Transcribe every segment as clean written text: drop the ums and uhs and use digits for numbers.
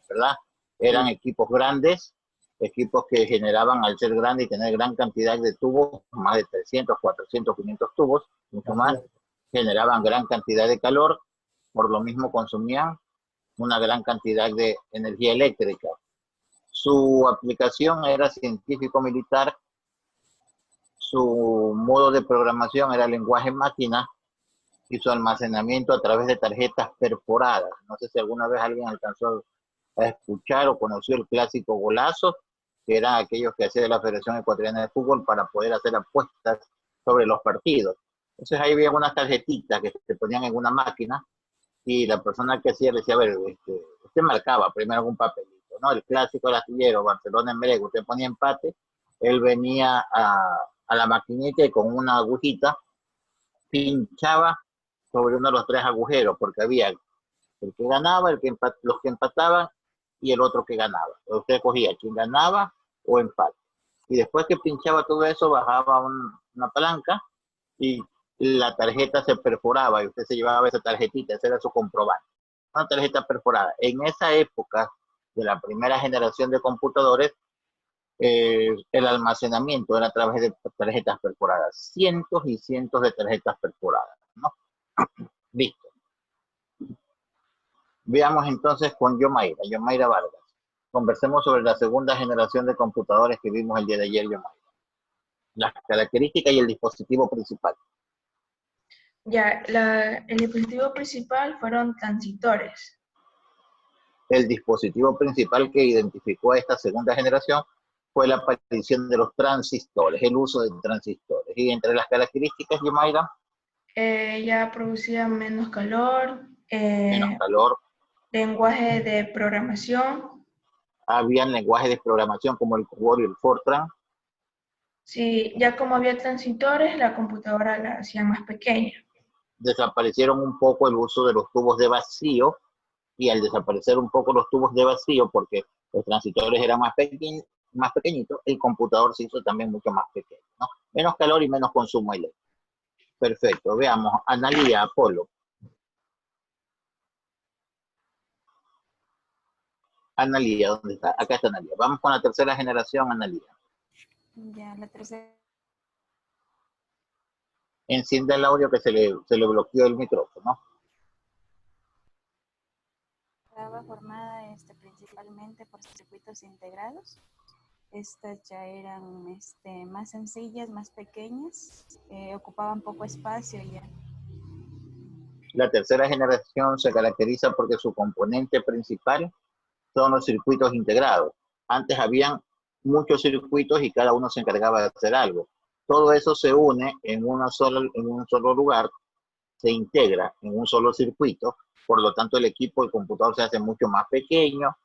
¿verdad? Eran equipos grandes, equipos que generaban, al ser grande y tener gran cantidad de tubos, más de 300, 400, 500 tubos, mucho más, generaban gran cantidad de calor, por lo mismo consumían una gran cantidad de energía eléctrica. Su aplicación era científico-militar, su modo de programación era lenguaje máquina y su almacenamiento a través de tarjetas perforadas. No sé si alguna vez alguien alcanzó a escuchar o conoció el clásico golazo, que eran aquellos que hacía la Federación Ecuatoriana de Fútbol para poder hacer apuestas sobre los partidos. Entonces ahí había unas tarjetitas que se ponían en una máquina y la persona que hacía le decía, a ver, usted marcaba primero en un papelito, ¿no? El clásico del astillero, Barcelona en Brego, usted ponía empate, él venía a la maquinita y con una agujita pinchaba sobre uno de los tres agujeros, porque había el que ganaba, los que empataban y el otro que ganaba. Usted cogía quién ganaba o empate. Y después que pinchaba todo eso, bajaba una palanca y la tarjeta se perforaba y usted se llevaba esa tarjetita, ese era su comprobante. Una tarjeta perforada. En esa época de la primera generación de computadores, el almacenamiento era a través de tarjetas perforadas. Cientos y cientos de tarjetas perforadas, ¿no? Listo. Veamos entonces con Yomaira Vargas. Conversemos sobre la segunda generación de computadores que vimos el día de ayer, Yomaira. Las características y el dispositivo principal. Ya, el dispositivo principal fueron transistores. El dispositivo principal que identificó a esta segunda generación fue la aparición de los transistores, el uso de transistores. Y entre las características, Yomaira, Ya producía menos calor, menos calor, lenguaje de programación. habían lenguajes de programación como el COBOL y el Fortran. Sí, ya como había transistores, la computadora la hacían más pequeña. Desaparecieron un poco el uso de los tubos de vacío, y al desaparecer un poco los tubos de vacío, porque los transistores eran más pequeñitos, el computador se hizo también mucho más pequeño, ¿no? Menos calor y menos consumo eléctrico. Perfecto, veamos, Analía, Apolo. Analía, ¿dónde está? Acá está Analía. Vamos con la tercera generación, Analía. Ya, la tercera. Enciende el audio que se le bloqueó el micrófono. Estaba formada principalmente por circuitos integrados. Estas ya eran más sencillas, más pequeñas, ocupaban poco espacio ya. La tercera generación se caracteriza porque su componente principal son los circuitos integrados. Antes habían muchos circuitos y cada uno se encargaba de hacer algo. Todo eso se une en un solo lugar, se integra en un solo circuito, por lo tanto el equipo, el computador se hace mucho más pequeño,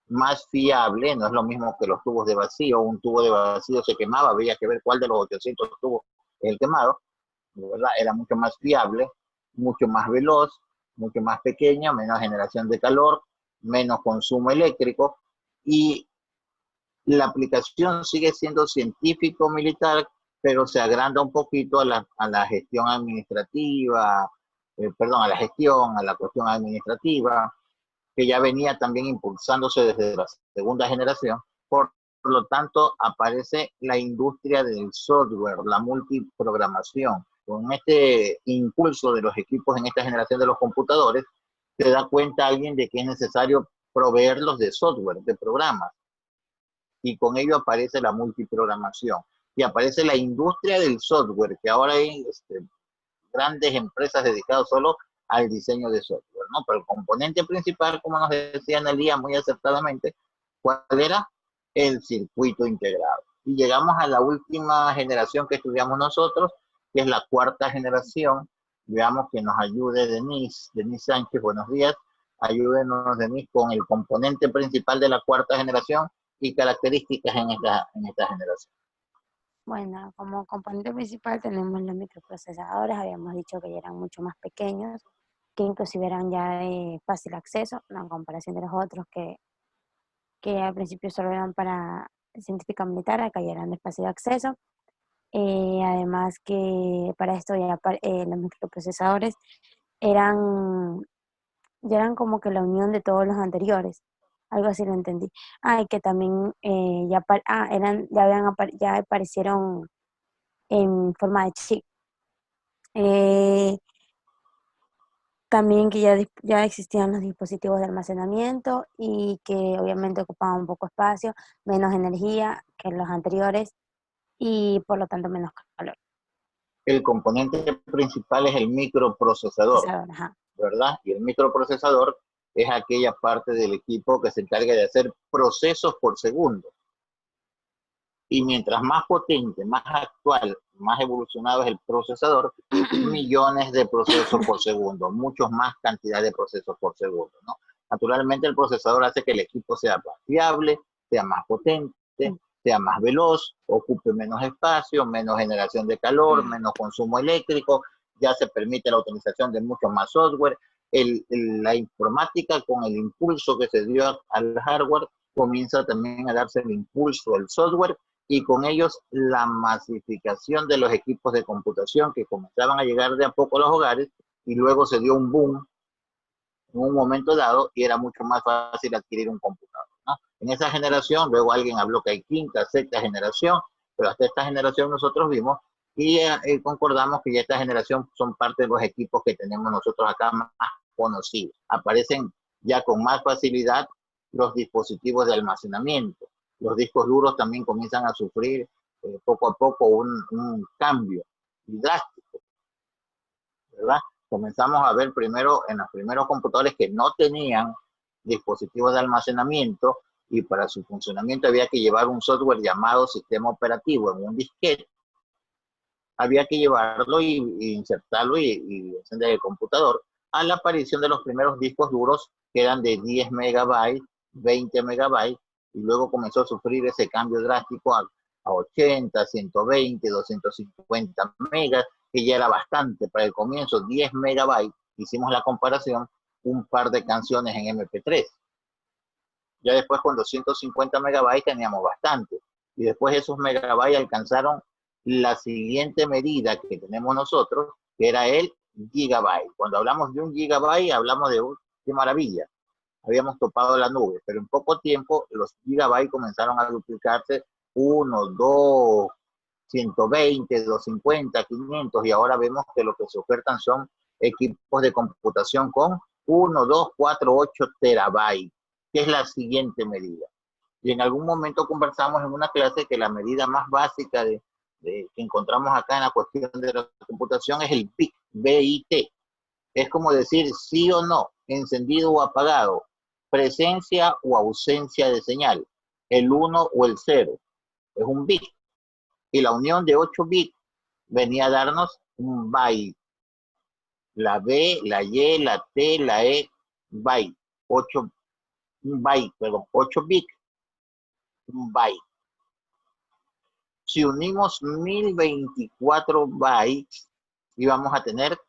más fiable, no es lo mismo que los tubos de vacío, un tubo de vacío se quemaba, había que ver cuál de los 800 tubos es el quemado, ¿verdad? Era mucho más fiable, mucho más veloz, mucho más pequeño, menos generación de calor, menos consumo eléctrico, y la aplicación sigue siendo científico-militar, pero se agranda un poquito a la gestión administrativa, a la gestión, a la cuestión administrativa, que ya venía también impulsándose desde la segunda generación. Por lo tanto, aparece la industria del software, la multiprogramación. Con este impulso de los equipos en esta generación de los computadores, se da cuenta alguien de que es necesario proveerlos de software, de programas. Y con ello aparece la multiprogramación. Y aparece la industria del software, que ahora hay grandes empresas dedicadas solo al diseño de software, ¿no? Pero el componente principal, como nos decía Analía muy acertadamente, ¿cuál era? El circuito integrado. Y llegamos a la última generación que estudiamos nosotros, que es la cuarta generación. Veamos que nos ayude Denise Sánchez, buenos días. Ayúdenos, Denise, con el componente principal de la cuarta generación y características en esta generación. Bueno, como componente principal tenemos los microprocesadores, habíamos dicho que ya eran mucho más pequeños, que inclusive eran ya de fácil acceso, no, en comparación de los otros que al principio solo eran para científica militar, acá ya eran de fácil acceso. Además que para esto ya los microprocesadores eran, ya eran como que la unión de todos los anteriores. Algo así lo entendí. Ah, y que también ya aparecieron en forma de chip. Eh, También que ya existían los dispositivos de almacenamiento y que obviamente ocupaban poco espacio, menos energía que los anteriores y por lo tanto menos calor. El componente principal es el microprocesador, Ajá. ¿verdad? Y el microprocesador es aquella parte del equipo que se encarga de hacer procesos por segundo. Y mientras más potente, más actual, más evolucionado es el procesador, millones de procesos por segundo, muchos más cantidad de procesos por segundo, ¿no? Naturalmente el procesador hace que el equipo sea más fiable, sea más potente, sea más veloz, ocupe menos espacio, menos generación de calor, menos consumo eléctrico, ya se permite la utilización de mucho más software. La informática, con el impulso que se dio al hardware, comienza también a darse el impulso al software, y con ellos la masificación de los equipos de computación que comenzaban a llegar de a poco a los hogares, y luego se dio un boom en un momento dado y era mucho más fácil adquirir un computador, ¿no? En esa generación, luego alguien habló que hay quinta, sexta generación, pero hasta esta generación nosotros vimos y concordamos que ya esta generación son parte de los equipos que tenemos nosotros acá más conocidos. Aparecen ya con más facilidad los dispositivos de almacenamiento. Los discos duros también comienzan a sufrir poco a poco un cambio drástico, ¿verdad? Comenzamos a ver primero en los primeros computadores que no tenían dispositivos de almacenamiento, y para su funcionamiento había que llevar un software llamado sistema operativo en un disquete. Había que llevarlo y insertarlo y encender el computador, a la aparición de los primeros discos duros que eran de 10 megabytes, 20 megabytes, y luego comenzó a sufrir ese cambio drástico a 80, 120, 250 megas, que ya era bastante para el comienzo. 10 megabytes, hicimos la comparación, un par de canciones en MP3. Ya después con 250 megabytes teníamos bastante, y después esos megabytes alcanzaron la siguiente medida que tenemos nosotros, que era el gigabyte. Cuando hablamos de un gigabyte, hablamos de qué maravilla, habíamos topado la nube, pero en poco tiempo los gigabytes comenzaron a duplicarse, 1, 2, 120, 250, 500, y ahora vemos que lo que se ofertan son equipos de computación con 1, 2, 4, 8 terabytes, que es la siguiente medida. Y en algún momento conversamos en una clase que la medida más básica que encontramos acá en la cuestión de la computación es el bit, BIT. Es como decir sí o no, encendido o apagado, presencia o ausencia de señal, el 1 o el 0, es un bit. Y la unión de 8 bits venía a darnos un byte. La B, la Y, la T, la E, byte. 8 bits, un byte. Si unimos 1024 bytes, íbamos a tener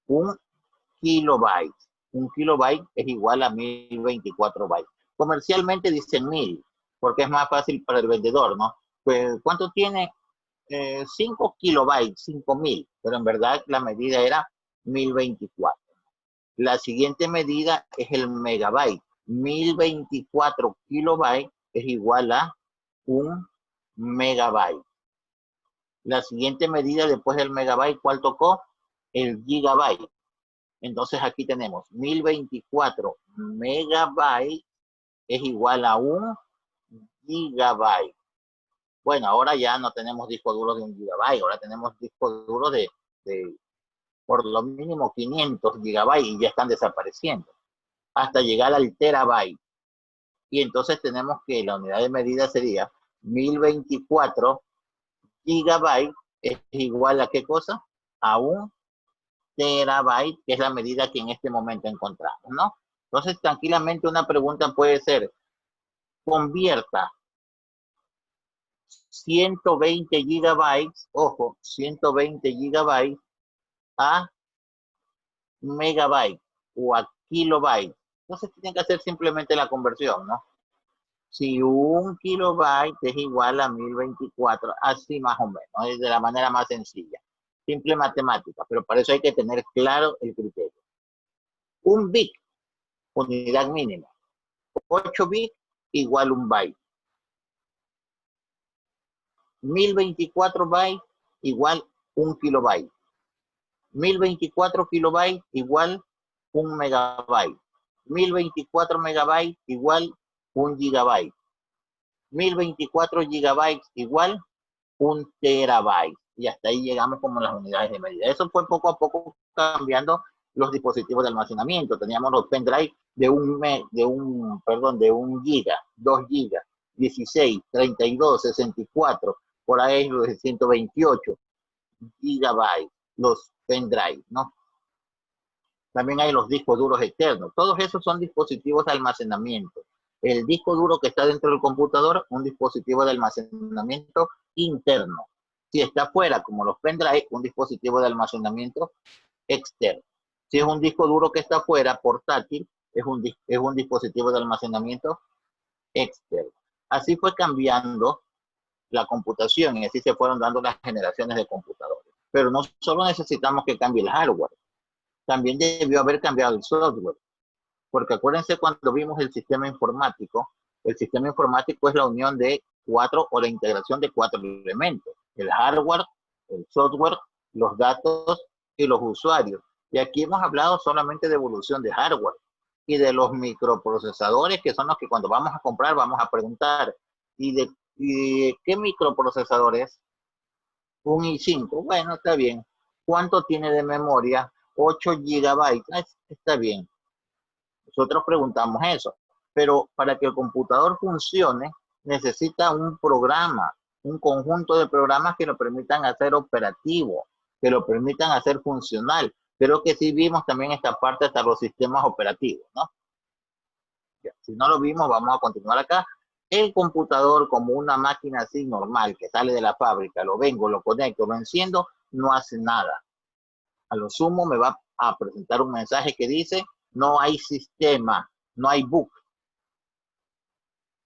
un kilobyte. Un kilobyte es igual a 1024 bytes. Comercialmente dicen 1000, porque es más fácil para el vendedor, ¿no? Pues, ¿cuánto tiene? 5 kilobytes, 5000, pero en verdad la medida era 1024. La siguiente medida es el megabyte. 1024 kilobytes es igual a un megabyte. La siguiente medida después del megabyte, ¿cuál tocó? El gigabyte. Entonces aquí tenemos 1024 megabytes es igual a un gigabyte. Bueno, ahora ya no tenemos discos duros de 1 gigabyte, ahora tenemos discos duros de por lo mínimo 500 gigabytes, y ya están desapareciendo, hasta llegar al terabyte. Y entonces tenemos que la unidad de medida sería 1024 gigabytes es igual a ¿qué cosa? A un terabyte, que es la medida que en este momento encontramos, ¿no? Entonces, tranquilamente una pregunta puede ser, convierta 120 gigabytes, ojo, 120 gigabytes a megabyte o a kilobyte. Entonces tienen que hacer simplemente la conversión, ¿no? Si un kilobyte es igual a 1024, así más o menos, es de la manera más sencilla. Simple matemática, pero para eso hay que tener claro el criterio. Un bit, unidad mínima. 8 bits igual un byte. 1024 bytes igual un kilobyte. 1024 kilobytes igual un megabyte. 1024 megabytes igual un gigabyte. 1024 gigabytes igual un terabyte. Y hasta ahí llegamos como las unidades de medida. Eso fue poco a poco cambiando los dispositivos de almacenamiento. Teníamos los pendrive de un giga, 2 gigas, 16, 32, 64, por ahí los de 128 gigabytes, los pendrive, ¿no? También hay los discos duros externos. Todos esos son dispositivos de almacenamiento. El disco duro que está dentro del computador, un dispositivo de almacenamiento interno. Si está fuera, como los pendrive, un dispositivo de almacenamiento externo. Si es un disco duro que está fuera, portátil, es un dispositivo de almacenamiento externo. Así fue cambiando la computación y así se fueron dando las generaciones de computadores. Pero no solo necesitamos que cambie el hardware, también debió haber cambiado el software. Porque acuérdense cuando vimos el sistema informático es la unión de 4 o la integración de 4 elementos. El hardware, el software, los datos y los usuarios. Y aquí hemos hablado solamente de evolución de hardware y de los microprocesadores, que son los que cuando vamos a comprar vamos a preguntar. ¿Y de qué microprocesador es? Un i5. Bueno, está bien. ¿Cuánto tiene de memoria? 8 gigabytes. Está bien. Nosotros preguntamos eso. Pero para que el computador funcione, necesita un programa, un conjunto de programas que lo permitan hacer operativo, que lo permitan hacer funcional. Creo que sí vimos también esta parte hasta los sistemas operativos, ¿no? Ya, si no lo vimos, vamos a continuar acá. El computador como una máquina así normal que sale de la fábrica, lo vengo, lo conecto, lo enciendo, no hace nada. A lo sumo me va a presentar un mensaje que dice no hay sistema, no hay boot,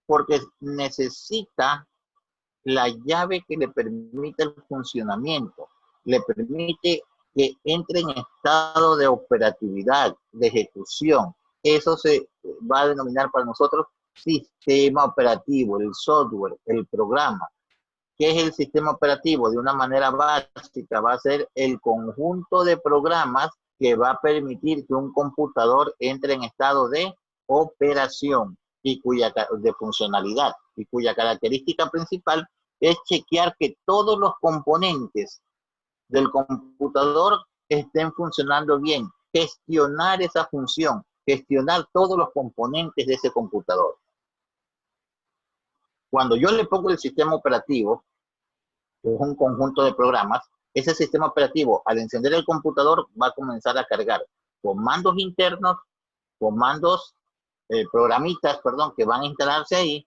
porque necesita la llave que le permite el funcionamiento, le permite que entre en estado de operatividad, de ejecución. Eso se va a denominar para nosotros sistema operativo, el software, el programa. ¿Qué es el sistema operativo? De una manera básica va a ser el conjunto de programas que va a permitir que un computador entre en estado de operación y de funcionalidad, y cuya característica principal es chequear que todos los componentes del computador estén funcionando bien, gestionar esa función, gestionar todos los componentes de ese computador. Cuando yo le pongo el sistema operativo, que es un conjunto de programas, ese sistema operativo al encender el computador va a comenzar a cargar comandos internos, programitas, que van a instalarse ahí,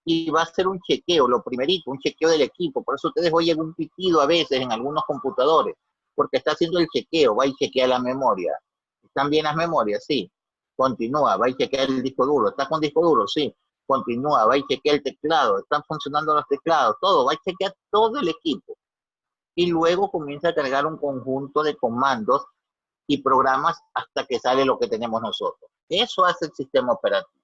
y va a ser un chequeo, lo primerito, un chequeo del equipo. Por eso ustedes oyen un pitido a veces en algunos computadores, porque está haciendo el chequeo, va y chequea la memoria. ¿Están bien las memorias? Sí. Continúa, va y chequea el disco duro. ¿Está con disco duro? Sí. Continúa, va y chequea el teclado. ¿Están funcionando los teclados? Todo, va y chequea todo el equipo. Y luego comienza a cargar un conjunto de comandos y programas hasta que sale lo que tenemos nosotros. Eso hace el sistema operativo.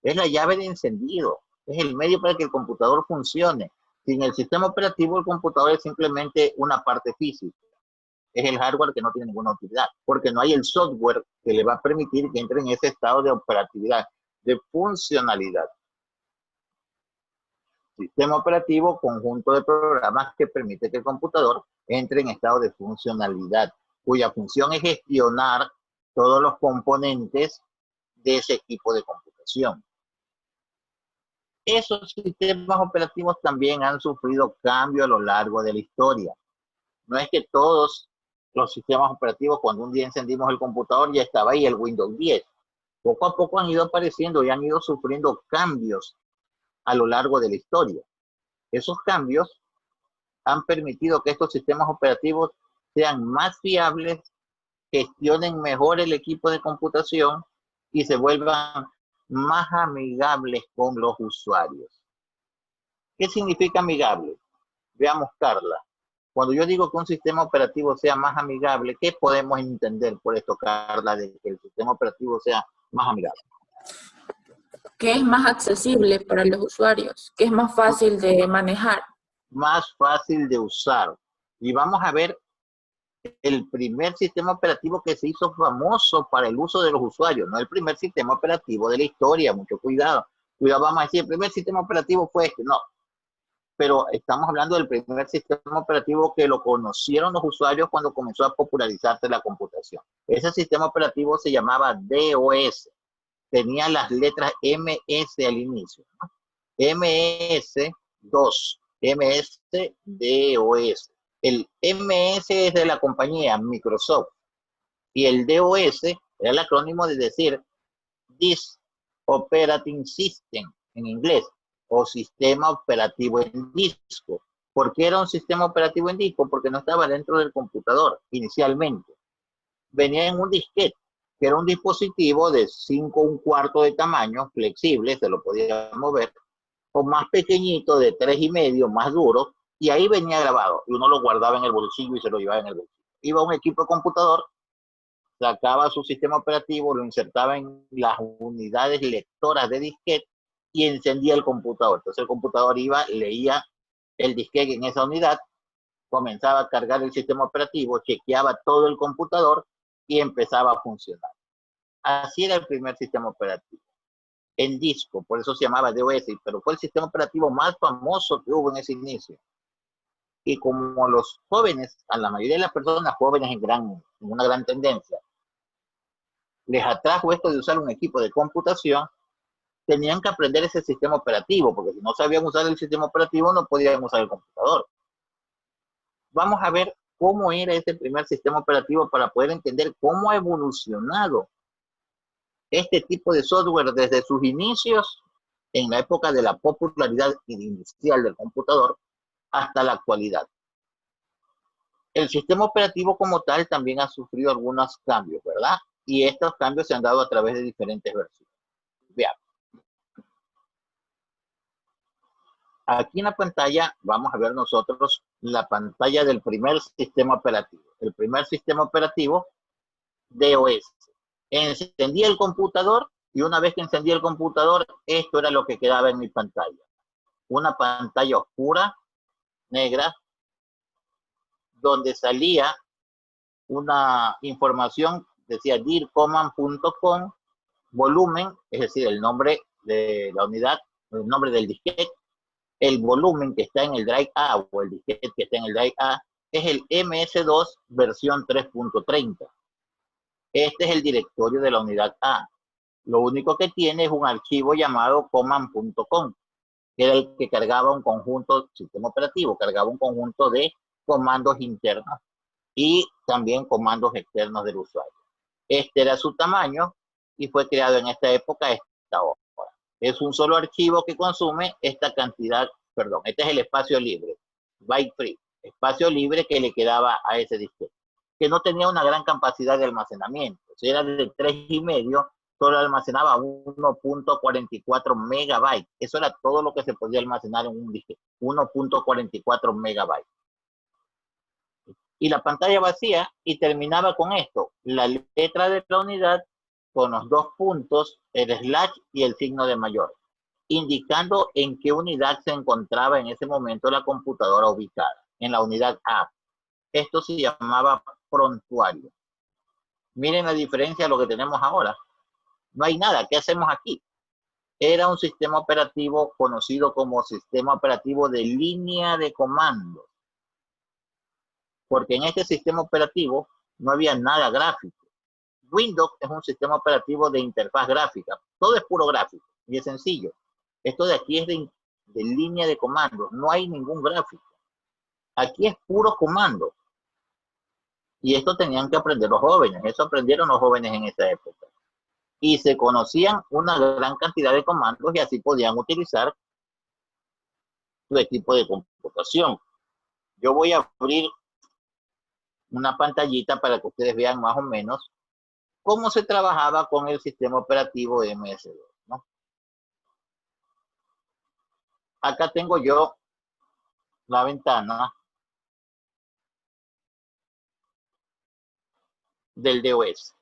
Es la llave de encendido. Es el medio para que el computador funcione. Sin el sistema operativo, el computador es simplemente una parte física. Es el hardware que no tiene ninguna utilidad, porque no hay el software que le va a permitir que entre en ese estado de operatividad, de funcionalidad. Sistema operativo, conjunto de programas que permite que el computador entre en estado de funcionalidad, cuya función es gestionar todos los componentes de ese equipo de computación. Esos sistemas operativos también han sufrido cambio a lo largo de la historia. No es que todos los sistemas operativos, cuando un día encendimos el computador, ya estaba ahí el Windows 10. Poco a poco han ido apareciendo y han ido sufriendo cambios a lo largo de la historia. Esos cambios han permitido que estos sistemas operativos sean más fiables, gestionen mejor el equipo de computación y se vuelvan más amigables con los usuarios. ¿Qué significa amigable? Veamos, Carla. Cuando yo digo que un sistema operativo sea más amigable, ¿qué podemos entender por esto, Carla, de que el sistema operativo sea más amigable. ¿Qué es más accesible para los usuarios? ¿Qué es más fácil de manejar? Más fácil de usar. Y vamos a ver el primer sistema operativo que se hizo famoso para el uso de los usuarios, no el primer sistema operativo de la historia, mucho cuidado. Cuidado, vamos a decir, el primer sistema operativo fue este, no. Pero estamos hablando del primer sistema operativo que lo conocieron los usuarios cuando comenzó a popularizarse la computación. Ese sistema operativo se llamaba DOS. Tenía las letras MS al inicio, ¿no? MS2, MS-DOS. El MS es de la compañía Microsoft y el DOS era el acrónimo de decir Disk Operating System en inglés o sistema operativo en disco. ¿Por qué era un sistema operativo en disco? Porque no estaba dentro del computador inicialmente. Venía en un disquete, que era un dispositivo de 5 1/4 de tamaño, flexible, se lo podía mover, o más pequeñito, de 3,5, más duro, y ahí venía grabado, y uno lo guardaba en el bolsillo y se lo llevaba en el bolsillo. Iba a un equipo de computador, sacaba su sistema operativo, lo insertaba en las unidades lectoras de disquete y encendía el computador. Entonces el computador iba, leía el disquete en esa unidad, comenzaba a cargar el sistema operativo, chequeaba todo el computador y empezaba a funcionar. Así era el primer sistema operativo, en disco, por eso se llamaba DOS, pero fue el sistema operativo más famoso que hubo en ese inicio. Y como los jóvenes, a la mayoría de las personas jóvenes en una gran tendencia, les atrajo esto de usar un equipo de computación, tenían que aprender ese sistema operativo, porque si no sabían usar el sistema operativo no podían usar el computador. Vamos a ver cómo era ese primer sistema operativo para poder entender cómo ha evolucionado este tipo de software desde sus inicios, en la época de la popularidad inicial del computador, hasta la actualidad. El sistema operativo como tal también ha sufrido algunos cambios, ¿verdad? Y estos cambios se han dado a través de diferentes versiones. Veamos. Aquí en la pantalla vamos a ver nosotros la pantalla del primer sistema operativo. El primer sistema operativo, DOS. Encendía el computador y una vez que encendía el computador, esto era lo que quedaba en mi pantalla. Una pantalla oscura, negra, donde salía una información, decía dircommand.com, volumen, es decir, el nombre de la unidad, el nombre del disquete, el volumen que está en el drive A o el disquete que está en el drive A, es el MS2 versión 3.30. Este es el directorio de la unidad A. Lo único que tiene es un archivo llamado command.com, que era el que cargaba un conjunto, sistema operativo, cargaba un conjunto de comandos internos y también comandos externos del usuario. Este era su tamaño y fue creado en esta época, esta hora. Es un solo archivo que consume esta cantidad, perdón, este es el espacio libre, byte free, espacio libre que le quedaba a ese disquete, que no tenía una gran capacidad de almacenamiento. Si era de 3,5, solo almacenaba 1.44 megabytes. Eso era todo lo que se podía almacenar en un disquete, 1.44 megabytes. Y la pantalla vacía y terminaba con esto, la letra de la unidad con los 2 puntos, el slash y el signo de mayor, indicando en qué unidad se encontraba en ese momento la computadora ubicada, en la unidad A. Esto se llamaba prontuario. Miren la diferencia a lo que tenemos ahora. No hay nada, ¿qué hacemos aquí? Era un sistema operativo conocido como sistema operativo de línea de comando, porque en este sistema operativo no había nada gráfico. Windows es un sistema operativo de interfaz gráfica. Todo es puro gráfico y es sencillo. Esto de aquí es de línea de comandos. No hay ningún gráfico. Aquí es puro comando. Y esto tenían que aprender los jóvenes. Eso aprendieron los jóvenes en esa época. Y se conocían una gran cantidad de comandos y así podían utilizar su equipo de computación. Yo voy a abrir una pantallita para que ustedes vean más o menos cómo se trabajaba con el sistema operativo MS2, ¿no? Acá tengo yo la ventana del DOS.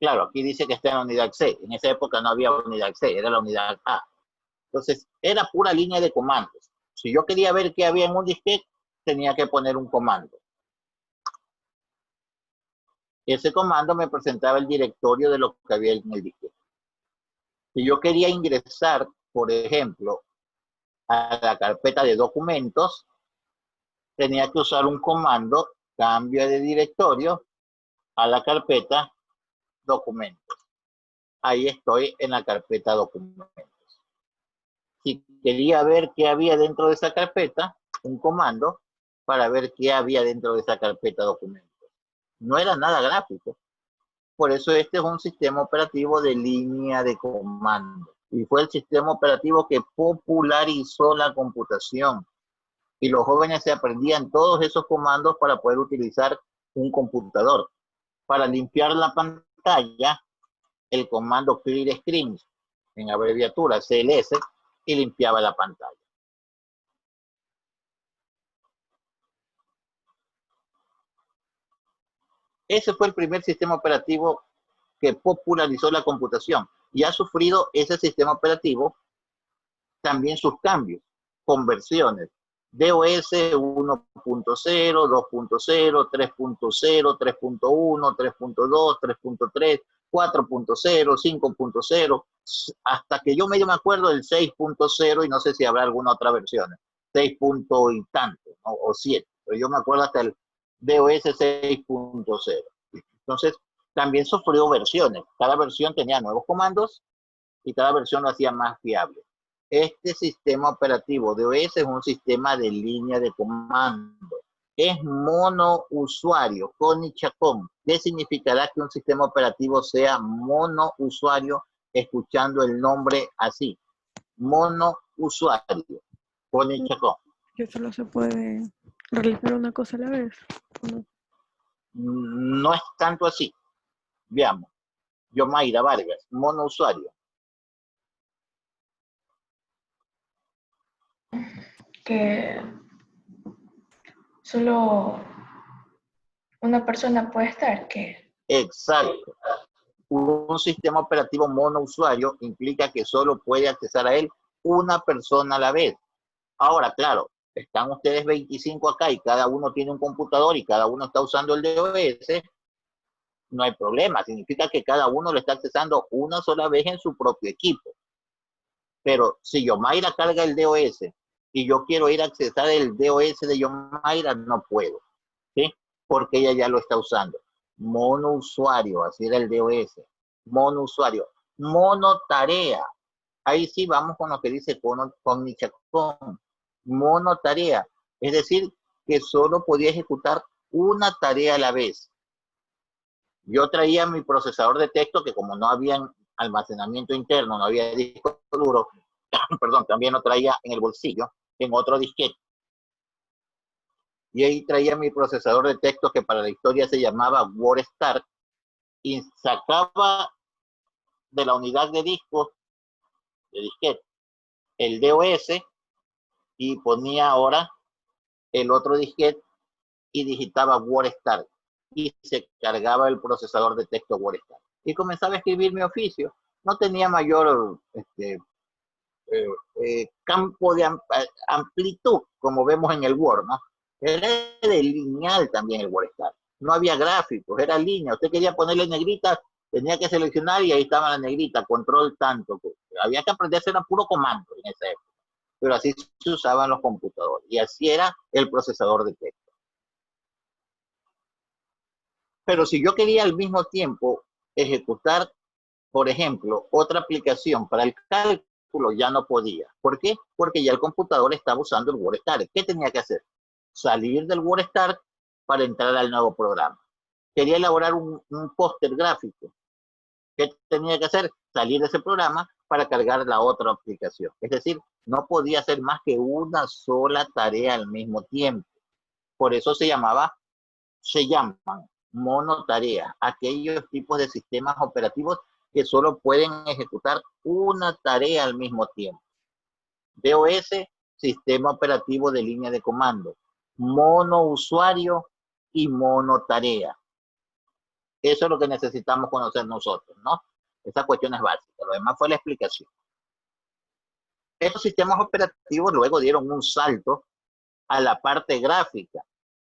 Claro, aquí dice que está en la unidad C. En esa época no había unidad C, era la unidad A. Entonces, era pura línea de comandos. Si yo quería ver qué había en un disquete, tenía que poner un comando. Ese comando me presentaba el directorio de lo que había en el disquete. Si yo quería ingresar, por ejemplo, a la carpeta de documentos, tenía que usar un comando, cambio de directorio, a la carpeta documentos. Ahí estoy en la carpeta documentos. Si quería ver qué había dentro de esa carpeta, un comando para ver qué había dentro de esa carpeta documentos. No era nada gráfico. Por eso este es un sistema operativo de línea de comando. Y fue el sistema operativo que popularizó la computación. Y los jóvenes se aprendían todos esos comandos para poder utilizar un computador. Para limpiar la pantalla, el comando Clear Screen, en abreviatura CLS, y limpiaba la pantalla. Ese fue el primer sistema operativo que popularizó la computación. Y ha sufrido ese sistema operativo también sus cambios, conversiones. DOS 1.0, 2.0, 3.0, 3.1, 3.2, 3.3, 4.0, 5.0, hasta que yo medio me acuerdo del 6.0 y no sé si habrá alguna otra versión, 6 punto y tanto, ¿no? O 7, pero yo me acuerdo hasta el DOS 6.0. Entonces, también sufrió versiones. Cada versión tenía nuevos comandos y cada versión lo hacía más fiable. Este sistema operativo DOS es un sistema de línea de comando. Es monousuario, con y chacón. ¿Qué significará que un sistema operativo sea monousuario escuchando el nombre así? Monousuario, con y chacón. Que solo se puede realizar una cosa a la vez. ¿No? No es tanto así. Veamos. Yomaira Vargas, monousuario. Que solo una persona puede estar, que Exacto. Un sistema operativo monousuario implica que solo puede accesar a él una persona a la vez. Ahora, claro, están ustedes 25 acá y cada uno tiene un computador y cada uno está usando el DOS, no hay problema. Significa que cada uno lo está accesando una sola vez en su propio equipo. Pero si Yomaira carga el DOS y yo quiero ir a accesar el DOS de Yomaira, no puedo, ¿sí? Porque ella ya lo está usando. Monousuario, así era el DOS. Monousuario. Monotarea. Ahí sí vamos con lo que dice con mi chacón. Monotarea. Es decir, que solo podía ejecutar una tarea a la vez. Yo traía mi procesador de texto que como no había almacenamiento interno, no había disco duro, perdón, también lo traía en el bolsillo, en otro disquete. Y ahí traía mi procesador de texto que para la historia se llamaba WordStar y sacaba de la unidad de discos, de disquete, el DOS y ponía ahora el otro disquete y digitaba WordStar y se cargaba el procesador de texto WordStar. Y comenzaba a escribir mi oficio. No tenía mayor campo de amplitud como vemos en el Word, ¿no? Era de lineal también el WordStar. No había gráficos, era línea. Usted quería ponerle negrita, tenía que seleccionar y ahí estaba la negrita, control tanto. Había que aprender a hacer puro comando en esa época. Pero así se usaban los computadores. Y así era el procesador de texto. Pero si yo quería al mismo tiempo ejecutar, por ejemplo, otra aplicación para el cálculo, ya no podía. ¿Por qué? Porque ya el computador estaba usando el WordStar. ¿Qué tenía que hacer? Salir del WordStar para entrar al nuevo programa. Quería elaborar un póster gráfico. ¿Qué tenía que hacer? Salir de ese programa para cargar la otra aplicación. Es decir, no podía hacer más que una sola tarea al mismo tiempo. Por eso se llaman monotarea, aquellos tipos de sistemas operativos que solo pueden ejecutar una tarea al mismo tiempo. DOS, sistema operativo de línea de comando. Monousuario y monotarea. Eso es lo que necesitamos conocer nosotros, ¿no? Esa cuestión es básica. Lo demás fue la explicación. Estos sistemas operativos luego dieron un salto a la parte gráfica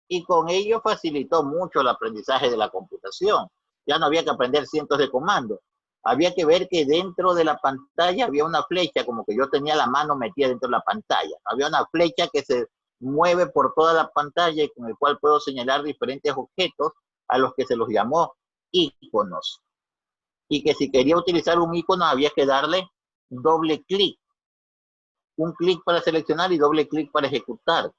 y con ello facilitó mucho el aprendizaje de la computación. Ya no había que aprender cientos de comandos. Había que ver que dentro de la pantalla había una flecha, como que yo tenía la mano metida dentro de la pantalla. Había una flecha que se mueve por toda la pantalla y con el cual puedo señalar diferentes objetos a los que se los llamó iconos. Y que si quería utilizar un icono había que darle doble clic. Un clic para seleccionar y doble clic para ejecutar.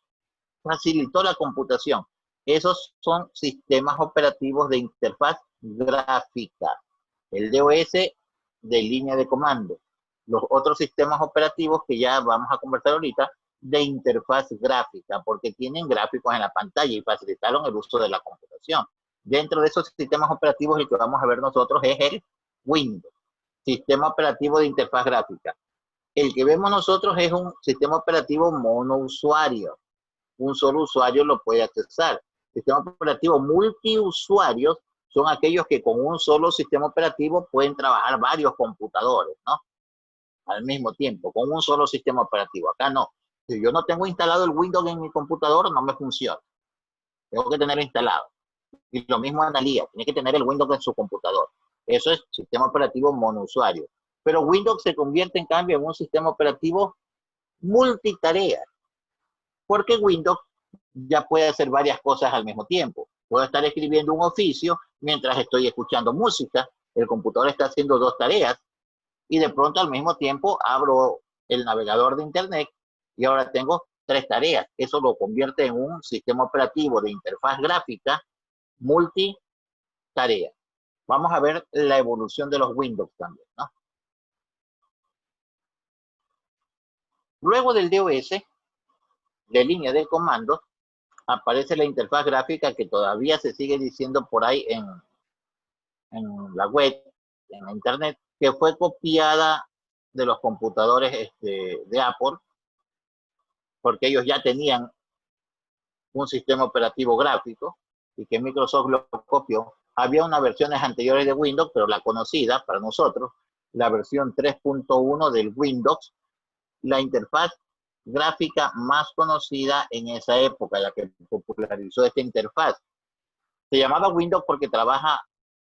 Facilitó la computación. Esos son sistemas operativos de interfaz gráfica. El DOS de línea de comando. Los otros sistemas operativos que ya vamos a conversar ahorita de interfaz gráfica, porque tienen gráficos en la pantalla y facilitaron el uso de la computación. Dentro de esos sistemas operativos, el que vamos a ver nosotros es el Windows, sistema operativo de interfaz gráfica. El que vemos nosotros es un sistema operativo monousuario. Un solo usuario lo puede accesar. Sistema operativo multiusuarios son aquellos que con un solo sistema operativo pueden trabajar varios computadores, ¿no? Al mismo tiempo, con un solo sistema operativo. Acá no. Si yo no tengo instalado el Windows en mi computador, no me funciona. Tengo que tenerlo instalado. Y lo mismo Analía, tiene que tener el Windows en su computador. Eso es sistema operativo monousuario. Pero Windows se convierte en cambio en un sistema operativo multitarea. Porque Windows ya puede hacer varias cosas al mismo tiempo. Puedo estar escribiendo un oficio mientras estoy escuchando música. El computador está haciendo dos tareas y de pronto al mismo tiempo abro el navegador de internet y ahora tengo tres tareas. Eso lo convierte en un sistema operativo de interfaz gráfica multitarea. Vamos a ver la evolución de los Windows también, ¿no? Luego del DOS, de línea de comandos, aparece la interfaz gráfica que todavía se sigue diciendo por ahí en la web, en internet, que fue copiada de los computadores de Apple, porque ellos ya tenían un sistema operativo gráfico y que Microsoft lo copió. Había unas versiones anteriores de Windows, pero la conocida para nosotros, la versión 3.1 del Windows, la interfaz gráfica más conocida en esa época, la que popularizó esta interfaz. Se llamaba Windows porque trabaja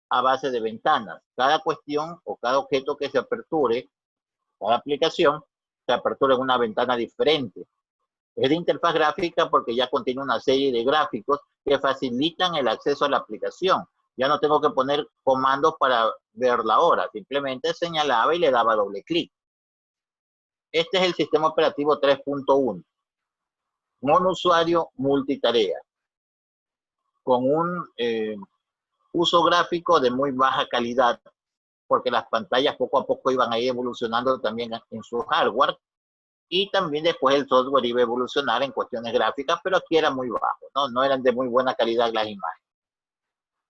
a base de ventanas. Cada cuestión o cada objeto que se aperture, cada aplicación, se apertura en una ventana diferente. Es de interfaz gráfica porque ya contiene una serie de gráficos que facilitan el acceso a la aplicación. Ya no tengo que poner comandos para verla ahora, simplemente señalaba y le daba doble clic. Este es el sistema operativo 3.1. Monousuario multitarea. Con un uso gráfico de muy baja calidad, porque las pantallas poco a poco iban a ir evolucionando también en su hardware, y también después el software iba a evolucionar en cuestiones gráficas, pero aquí era muy bajo, ¿no? No eran de muy buena calidad las imágenes.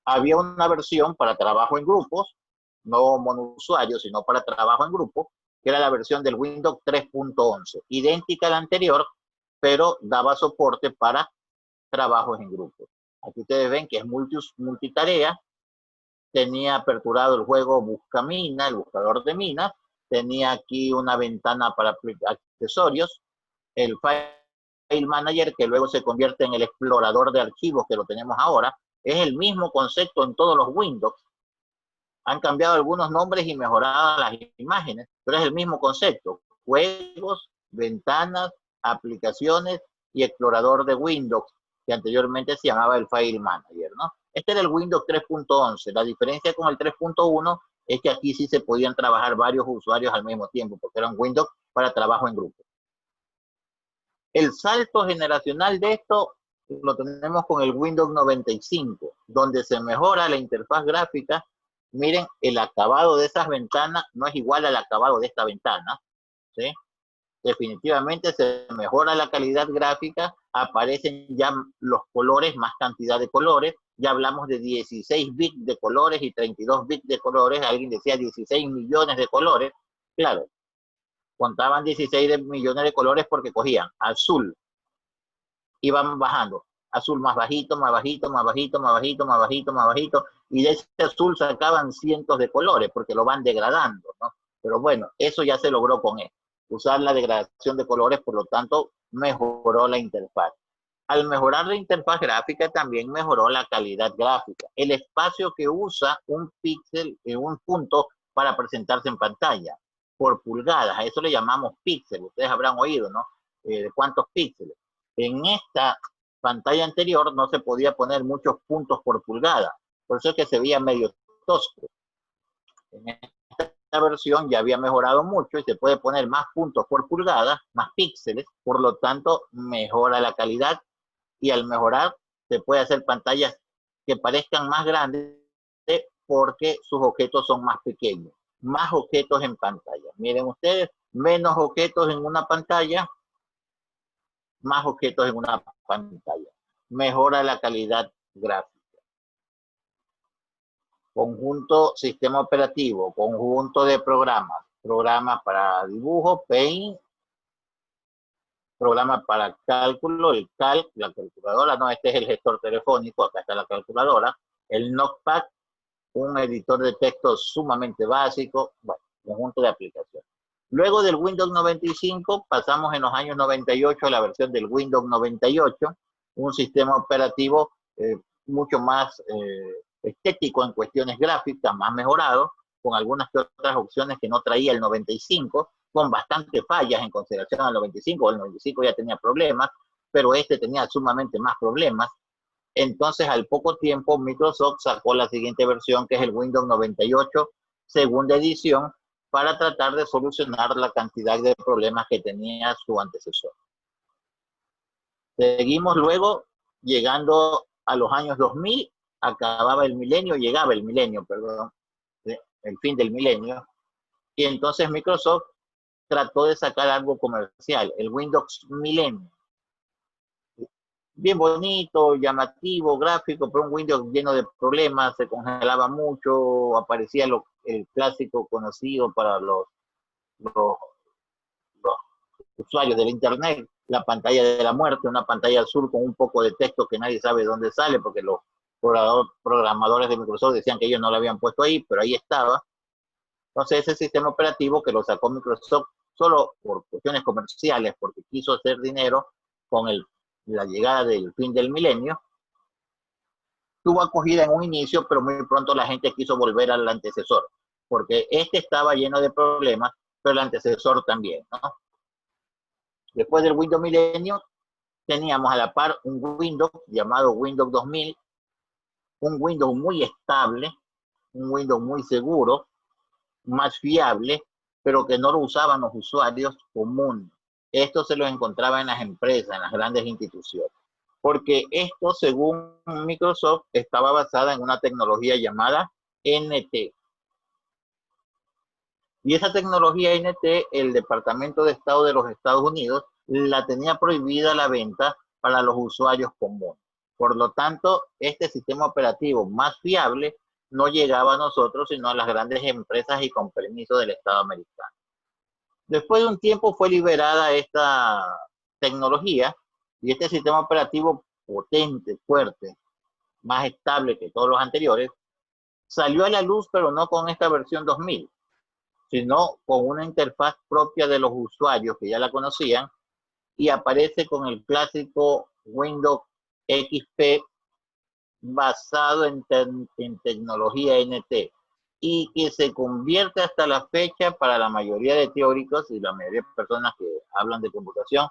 Había una versión para trabajo en grupos, no monousuario, sino para trabajo en grupo, que era la versión del Windows 3.11, idéntica a la anterior, pero daba soporte para trabajos en grupo. Aquí ustedes ven que es multitarea, tenía aperturado el juego Buscamina, el buscador de minas, tenía aquí una ventana para accesorios, el File Manager, que luego se convierte en el explorador de archivos que lo tenemos ahora. Es el mismo concepto en todos los Windows. Han cambiado algunos nombres y mejorado las imágenes, pero es el mismo concepto. Juegos, ventanas, aplicaciones y explorador de Windows, que anteriormente se llamaba el File Manager, ¿no? Este era el Windows 3.11. La diferencia con el 3.1 es que aquí sí se podían trabajar varios usuarios al mismo tiempo, porque era un Windows para trabajo en grupo. El salto generacional de esto lo tenemos con el Windows 95, donde se mejora la interfaz gráfica. Miren, el acabado de esas ventanas no es igual al acabado de esta ventana, ¿sí? Definitivamente se mejora la calidad gráfica, aparecen ya los colores, más cantidad de colores. Ya hablamos de 16 bits de colores y 32 bits de colores. Alguien decía 16 millones de colores. Claro, contaban 16 millones de colores porque cogían azul, iban bajando azul más bajito, más bajito, más bajito, más bajito, más bajito, más bajito, y de ese azul sacaban cientos de colores porque lo van degradando, ¿no? Pero bueno, eso ya se logró con esto. Usar la degradación de colores, por lo tanto, mejoró la interfaz. Al mejorar la interfaz gráfica, también mejoró la calidad gráfica. El espacio que usa un píxel, un punto para presentarse en pantalla, por pulgadas, a eso le llamamos píxel. Ustedes habrán oído, ¿no? De cuántos píxeles. En esta pantalla anterior no se podía poner muchos puntos por pulgada, por eso es que se veía medio tosco. En esta versión ya había mejorado mucho y se puede poner más puntos por pulgada, más píxeles, por lo tanto mejora la calidad, y al mejorar se puede hacer pantallas que parezcan más grandes porque sus objetos son más pequeños. Más objetos en pantalla. Miren ustedes, menos objetos en una pantalla, más objetos en una pantalla. Mejora la calidad gráfica. Conjunto sistema operativo, conjunto de programas. Programas para dibujo, Paint. Programas para cálculo, el Calc, la calculadora. No, este es el gestor telefónico, acá está la calculadora. El Notepad, un editor de texto sumamente básico. Bueno, conjunto de aplicaciones. Luego del Windows 95 pasamos en los años 98 a la versión del Windows 98, un sistema operativo mucho más estético en cuestiones gráficas, más mejorado, con algunas que otras opciones que no traía el 95, con bastantes fallas en consideración al 95, el 95 ya tenía problemas, pero este tenía sumamente más problemas. Entonces, al poco tiempo, Microsoft sacó la siguiente versión, que es el Windows 98, segunda edición, para tratar de solucionar la cantidad de problemas que tenía su antecesor. Seguimos luego, llegando a los años 2000, acababa el milenio, llegaba el milenio, perdón, el fin del milenio, y entonces Microsoft trató de sacar algo comercial, el Windows Millennium. Bien bonito, llamativo, gráfico, pero un Windows lleno de problemas, se congelaba mucho, aparecía el clásico conocido para los usuarios del Internet, la pantalla de la muerte, una pantalla azul con un poco de texto que nadie sabe dónde sale, porque los programadores de Microsoft decían que ellos no lo habían puesto ahí, pero ahí estaba. Entonces ese sistema operativo que lo sacó Microsoft solo por cuestiones comerciales, porque quiso hacer dinero con la llegada del fin del milenio, tuvo acogida en un inicio, pero muy pronto la gente quiso volver al antecesor, porque este estaba lleno de problemas, pero el antecesor también, ¿no? Después del Windows Millennium, teníamos a la par un Windows llamado Windows 2000, un Windows muy estable, un Windows muy seguro, más fiable, pero que no lo usaban los usuarios comunes. Esto se lo encontraba en las empresas, en las grandes instituciones, porque esto, según Microsoft, estaba basada en una tecnología llamada NT. Y esa tecnología NT, el Departamento de Estado de los Estados Unidos la tenía prohibida la venta para los usuarios comunes. Por lo tanto, este sistema operativo más fiable no llegaba a nosotros, sino a las grandes empresas y con permiso del Estado americano. Después de un tiempo fue liberada esta tecnología y este sistema operativo potente, fuerte, más estable que todos los anteriores, salió a la luz, pero no con esta versión 2000, sino con una interfaz propia de los usuarios que ya la conocían, y aparece con el clásico Windows XP basado en tecnología NT, y que se convierte hasta la fecha para la mayoría de teóricos y la mayoría de personas que hablan de computación,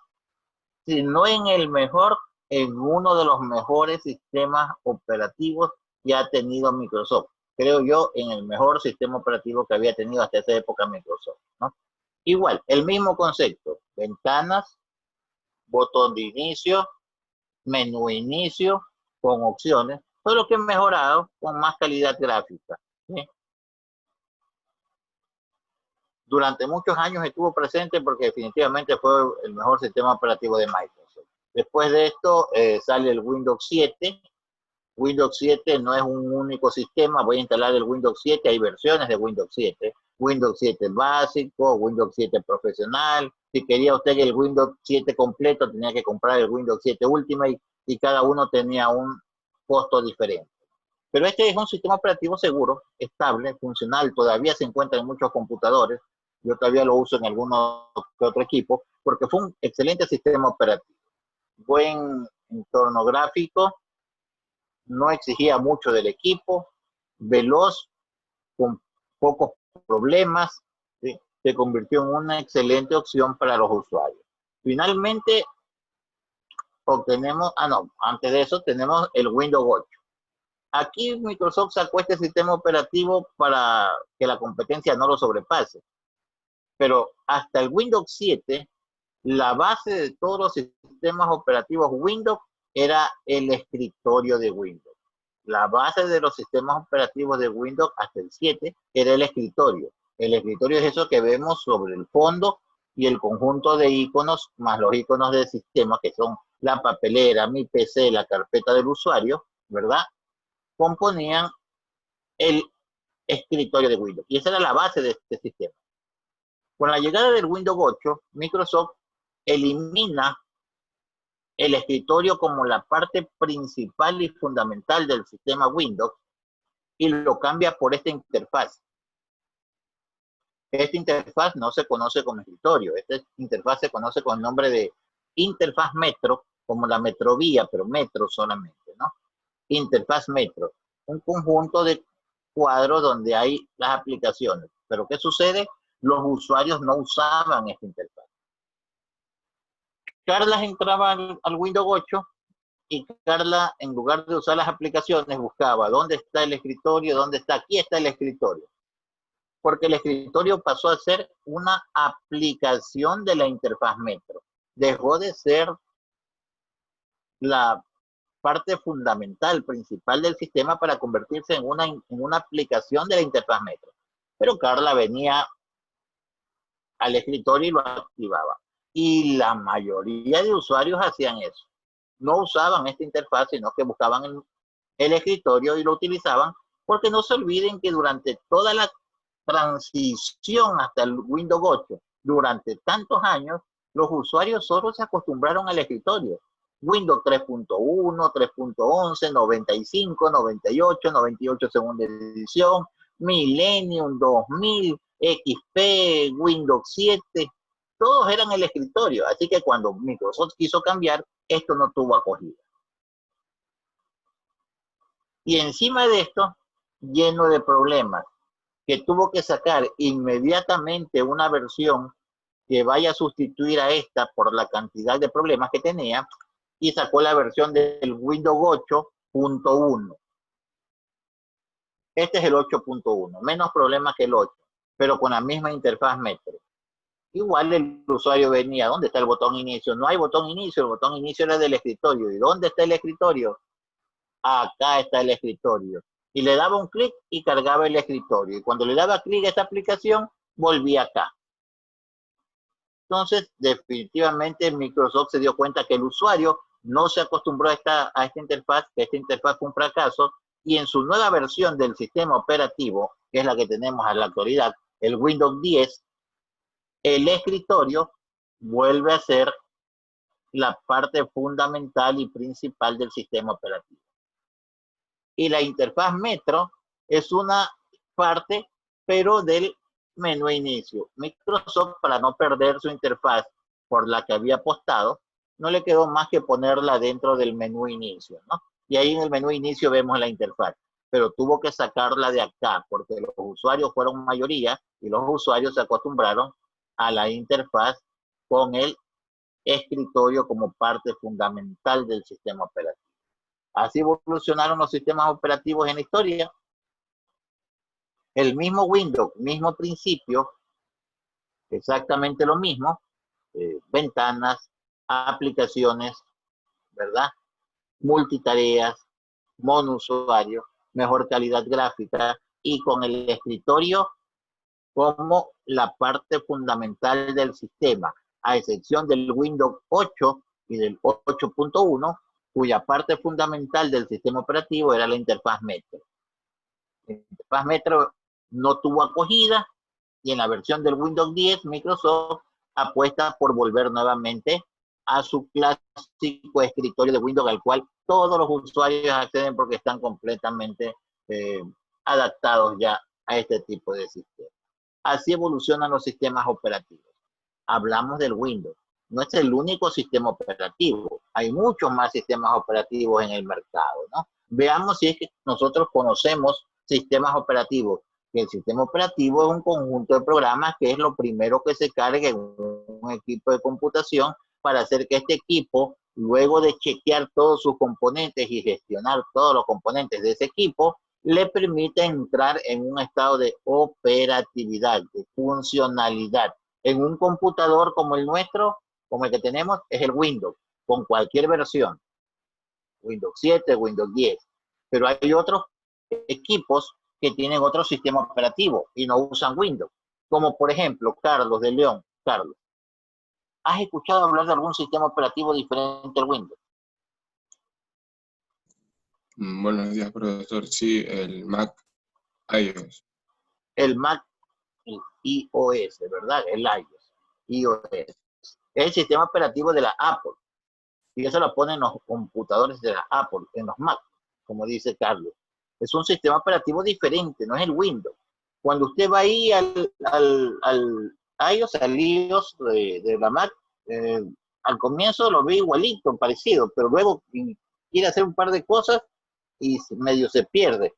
si no en el mejor, en uno de los mejores sistemas operativos que ha tenido Microsoft. Creo yo, en el mejor sistema operativo que había tenido hasta esa época Microsoft, ¿no? Igual, el mismo concepto, ventanas, botón de inicio, menú inicio, con opciones, solo que mejorado con más calidad gráfica, ¿sí? Durante muchos años estuvo presente porque definitivamente fue el mejor sistema operativo de Microsoft. Después de esto sale el Windows 7. Windows 7 no es un único sistema, voy a instalar el Windows 7, hay versiones de Windows 7. Windows 7 básico, Windows 7 profesional. Si quería usted el Windows 7 completo, tenía que comprar el Windows 7 Ultimate, y cada uno tenía un costo diferente. Pero este es un sistema operativo seguro, estable, funcional, todavía se encuentra en muchos computadores. Yo todavía lo uso en algunos que otro equipo, porque fue un excelente sistema operativo. Buen entorno gráfico, no exigía mucho del equipo, veloz, con pocos problemas, ¿sí? Se convirtió en una excelente opción para los usuarios. Finalmente, obtenemos, antes de eso tenemos el Windows 8. Aquí Microsoft sacó este sistema operativo para que la competencia no lo sobrepase. Pero hasta el Windows 7, la base de todos los sistemas operativos Windows era el escritorio de Windows. La base de los sistemas operativos de Windows hasta el 7 era el escritorio. El escritorio es eso que vemos sobre el fondo y el conjunto de iconos, más los iconos del sistema, que son la papelera, mi PC, la carpeta del usuario, ¿verdad? Componían el escritorio de Windows. Y esa era la base de este sistema. Con la llegada del Windows 8, Microsoft elimina el escritorio como la parte principal y fundamental del sistema Windows y lo cambia por esta interfaz. Esta interfaz no se conoce como escritorio. Esta interfaz se conoce con el nombre de interfaz Metro, como la Metrovía, pero Metro solamente, ¿no? Interfaz Metro. Un conjunto de cuadros donde hay las aplicaciones. Pero ¿qué sucede? Los usuarios no usaban esta interfaz. Carla entraba al Windows 8 y Carla, en lugar de usar las aplicaciones, buscaba dónde está el escritorio, dónde está, aquí está el escritorio. Porque el escritorio pasó a ser una aplicación de la interfaz Metro. Dejó de ser la parte fundamental, principal del sistema para convertirse en una aplicación de la interfaz Metro. Pero Carla venía al escritorio y lo activaba. Y la mayoría de usuarios hacían eso. No usaban esta interfaz, sino que buscaban el escritorio y lo utilizaban, porque no se olviden que durante toda la transición hasta el Windows 8, durante tantos años, los usuarios solo se acostumbraron al escritorio. Windows 3.1, 3.11, 95, 98, 98 segunda edición, Millennium 2000, XP, Windows 7, todos eran el escritorio. Así que cuando Microsoft quiso cambiar, esto no tuvo acogida. Y encima de esto, lleno de problemas, que tuvo que sacar inmediatamente una versión que vaya a sustituir a esta por la cantidad de problemas que tenía, y sacó la versión del Windows 8.1. Este es el 8.1, menos problemas que el 8, pero con la misma interfaz Metro. Igual el usuario venía, ¿dónde está el botón inicio? No hay botón inicio, el botón inicio era del escritorio. ¿Y dónde está el escritorio? Acá está el escritorio. Y le daba un clic y cargaba el escritorio. Y cuando le daba clic a esta aplicación, volvía acá. Entonces, definitivamente Microsoft se dio cuenta que el usuario no se acostumbró a esta interfaz, que esta interfaz fue un fracaso, y en su nueva versión del sistema operativo, que es la que tenemos en la actualidad, el Windows 10, el escritorio vuelve a ser la parte fundamental y principal del sistema operativo. Y la interfaz Metro es una parte, pero del menú inicio. Microsoft, para no perder su interfaz por la que había apostado, no le quedó más que ponerla dentro del menú inicio, ¿no? Y ahí en el menú inicio vemos la interfaz, pero tuvo que sacarla de acá porque los usuarios fueron mayoría y los usuarios se acostumbraron a la interfaz con el escritorio como parte fundamental del sistema operativo. Así evolucionaron los sistemas operativos en la historia. El mismo Windows, mismo principio, exactamente lo mismo, ventanas, aplicaciones, ¿verdad? Multitareas, monousuario, mejor calidad gráfica y con el escritorio como la parte fundamental del sistema, a excepción del Windows 8 y del 8.1, cuya parte fundamental del sistema operativo era la interfaz Metro. La interfaz Metro no tuvo acogida y en la versión del Windows 10 Microsoft apuesta por volver nuevamente a su clásico escritorio de Windows al cual todos los usuarios acceden porque están completamente adaptados ya a este tipo de sistema. Así evolucionan los sistemas operativos. Hablamos del Windows. No es el único sistema operativo. Hay muchos más sistemas operativos en el mercado, ¿no? Veamos si es que nosotros conocemos sistemas operativos. El sistema operativo es un conjunto de programas que es lo primero que se carga en un equipo de computación para hacer que este equipo, luego de chequear todos sus componentes y gestionar todos los componentes de ese equipo, le permite entrar en un estado de operatividad, de funcionalidad. En un computador como el nuestro, como el que tenemos, es el Windows, con cualquier versión. Windows 7, Windows 10. Pero hay otros equipos que tienen otro sistema operativo y no usan Windows. Como por ejemplo, Carlos de León. Carlos, ¿has escuchado hablar de algún sistema operativo diferente al Windows? Buenos días, profesor. Sí, el Mac iOS. El Mac iOS, ¿verdad? El iOS. Es el sistema operativo de la Apple. Y eso lo ponen en los computadores de la Apple, en los Mac, como dice Carlos. Es un sistema operativo diferente, no es el Windows. Cuando usted va ahí al iOS, de la Mac, al comienzo lo ve igualito, parecido, pero luego quiere hacer un par de cosas y medio se pierde.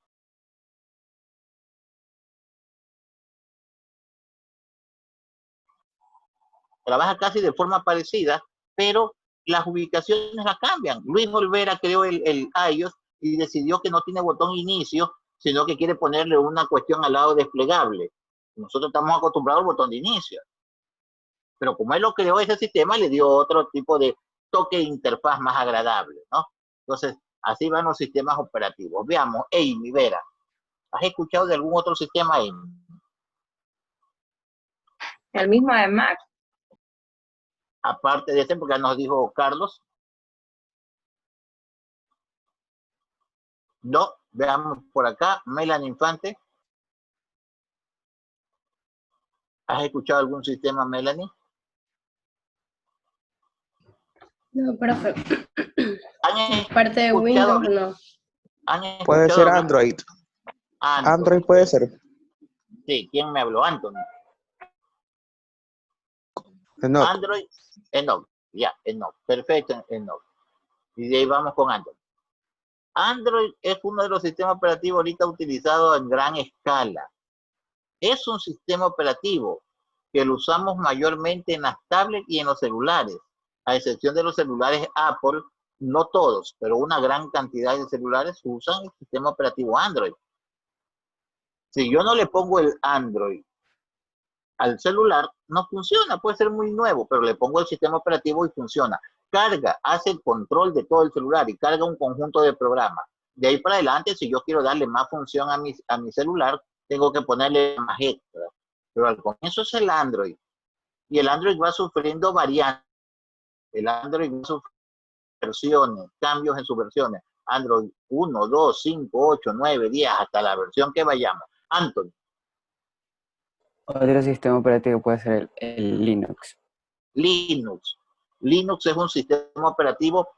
Trabaja casi de forma parecida, pero las ubicaciones las cambian. Luis Olvera creó el iOS y decidió que no tiene botón inicio, sino que quiere ponerle una cuestión al lado desplegable. Nosotros estamos acostumbrados al botón de inicio. Pero como él lo creó ese sistema, le dio otro tipo de toque de interfaz más agradable, ¿no? Entonces, así van los sistemas operativos. Veamos, Amy Vera, ¿has escuchado de algún otro sistema, Amy? El mismo de Mac. Aparte de este, porque nos dijo Carlos. No, veamos por acá, Melanie Infante. ¿Has escuchado algún sistema, Melanie? No, profe. ¿Han Parte de escuchado- Windows, no. han Puede escuchado ser hablar- Android. Android puede ser. Sí, ¿quién me habló? Anthony. No. Android, Enoch. Ya, Enoch. Perfecto, Enoch. Y de ahí vamos con Android. Android es uno de los sistemas operativos ahorita utilizados en gran escala. Es un sistema operativo que lo usamos mayormente en las tablets y en los celulares, a excepción de los celulares Apple, no todos, pero una gran cantidad de celulares usan el sistema operativo Android. Si yo no le pongo el Android al celular, no funciona, puede ser muy nuevo, pero le pongo el sistema operativo y funciona. Carga, hace el control de todo el celular y carga un conjunto de programas. De ahí para adelante, si yo quiero darle más función a mi celular, tengo que ponerle más extra. Pero al comienzo es el Android. Y el Android va sufriendo variantes. El Android va sufriendo versiones, cambios en sus versiones. Android 1, 2, 5, 8, 9, 10, hasta la versión que vayamos. Anthony. Otro sistema operativo puede ser el Linux. Linux es un sistema operativo.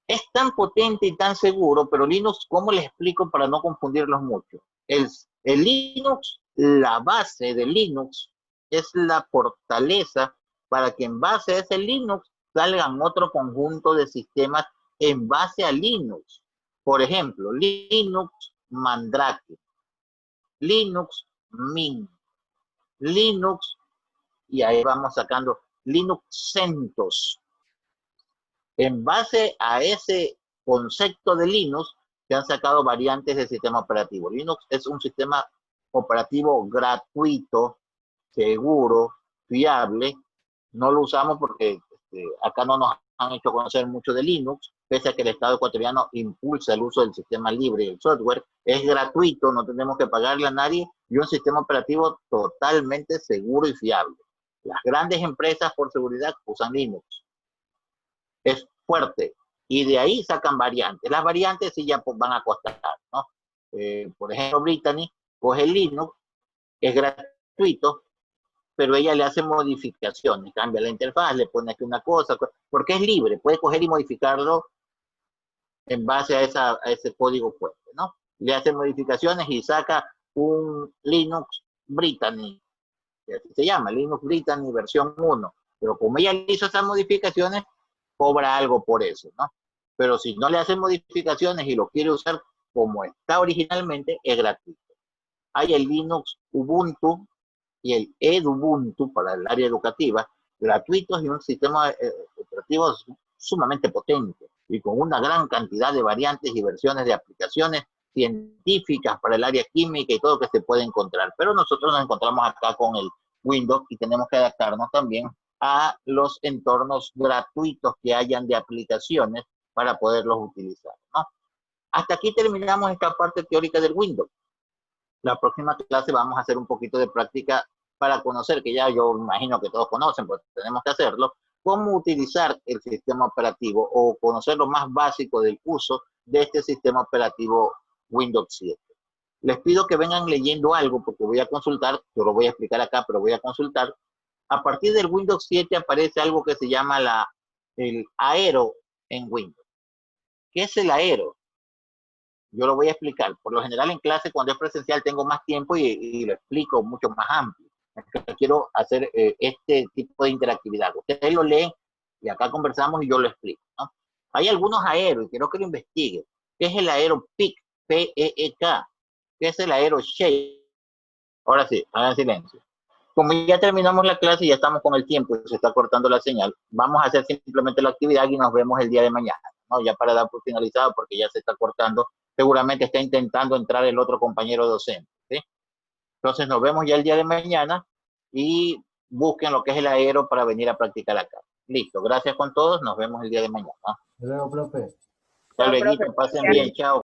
Es tan potente y tan seguro, pero Linux, ¿cómo les explico para no confundirlos mucho? El Linux, la base de Linux es la fortaleza para que en base a ese Linux salgan otro conjunto de sistemas en base a Linux. Por ejemplo, Linux Mandrake, Linux Mint, Linux, y ahí vamos sacando Linux CentOS. En base a ese concepto de Linux, se han sacado variantes del sistema operativo. Linux es un sistema operativo gratuito, seguro, fiable. No lo usamos porque acá no nos han hecho conocer mucho de Linux, pese a que el Estado ecuatoriano impulsa el uso del sistema libre y el software. Es gratuito, no tenemos que pagarle a nadie y un sistema operativo totalmente seguro y fiable. Las grandes empresas por seguridad usan Linux. Es fuerte y de ahí sacan variantes. Las variantes sí ya van a costar, ¿no? Por ejemplo, Brittany coge Linux, es gratuito, pero ella le hace modificaciones, cambia la interfaz, le pone aquí una cosa, porque es libre, puede coger y modificarlo en base a ese código fuente, ¿no? Le hace modificaciones y saca un Linux Brittany, que así se llama, Linux Brittany versión 1, pero como ella le hizo esas modificaciones, cobra algo por eso, ¿no? Pero si no le hacen modificaciones y lo quiere usar como está originalmente, es gratuito. Hay el Linux Ubuntu y el Edubuntu para el área educativa, gratuitos y un sistema operativo sumamente potente y con una gran cantidad de variantes y versiones de aplicaciones científicas para el área química y todo que se puede encontrar. Pero nosotros nos encontramos acá con el Windows y tenemos que adaptarnos también a los entornos gratuitos que hayan de aplicaciones para poderlos utilizar, ¿no? Hasta aquí terminamos esta parte teórica del Windows. La próxima clase vamos a hacer un poquito de práctica para conocer, que ya yo imagino que todos conocen, pues tenemos que hacerlo, cómo utilizar el sistema operativo o conocer lo más básico del uso de este sistema operativo Windows 7. Les pido que vengan leyendo algo porque voy a consultar, yo lo voy a explicar acá, pero voy a consultar. A partir del Windows 7 aparece algo que se llama el Aero en Windows. ¿Qué es el Aero? Yo lo voy a explicar. Por lo general en clase, cuando es presencial, tengo más tiempo y lo explico mucho más amplio. Quiero hacer este tipo de interactividad. Ustedes lo leen y acá conversamos y yo lo explico, ¿no? Hay algunos Aero y quiero que lo investiguen. ¿Qué es el Aero PEEK? P-E-E-K. ¿Qué es el Aero Shape? Ahora sí, hagan silencio. Como ya terminamos la clase y ya estamos con el tiempo y se está cortando la señal, vamos a hacer simplemente la actividad y nos vemos el día de mañana, ¿no? Ya para dar por finalizado porque ya se está cortando. Seguramente está intentando entrar el otro compañero docente, ¿sí? Entonces nos vemos ya el día de mañana y busquen lo que es el Aero para venir a practicar acá. Listo, gracias con todos, nos vemos el día de mañana. Hasta luego, profe. Hasta luego, pasen bien, chao.